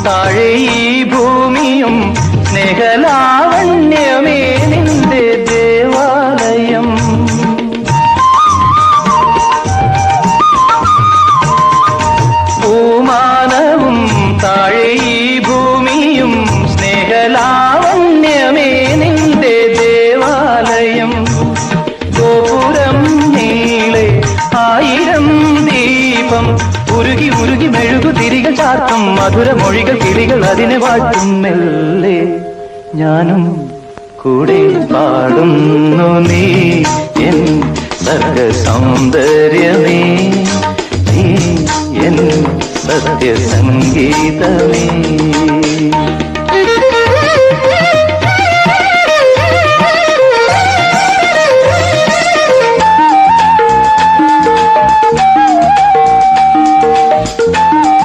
താഴെ ഈ ഭൂമിയും സ്നേഹലാവണ്യമേ നിന്റെ ദേവാലയം. പൂമാനവും താഴെ ഈ ഭൂമിയും സ്നേഹലാവണ്യമേ നിന്റെ ദേവാലയം. ഗോപുരം നീളെ 1000 ദീപം ഉരുകി ഉരുകി മെഴുകു തിരികൾ ചാർത്തും മധുരമൊഴികൾ കിളികൾ അതിനെ വാഴ്ത്തും. മെല്ലെ ഞാനും കൂടെ പാടുന്നു നീ എൻ സർഗ സൗന്ദര്യമേ, നീ എൻ സത്യസംഗീതമേ.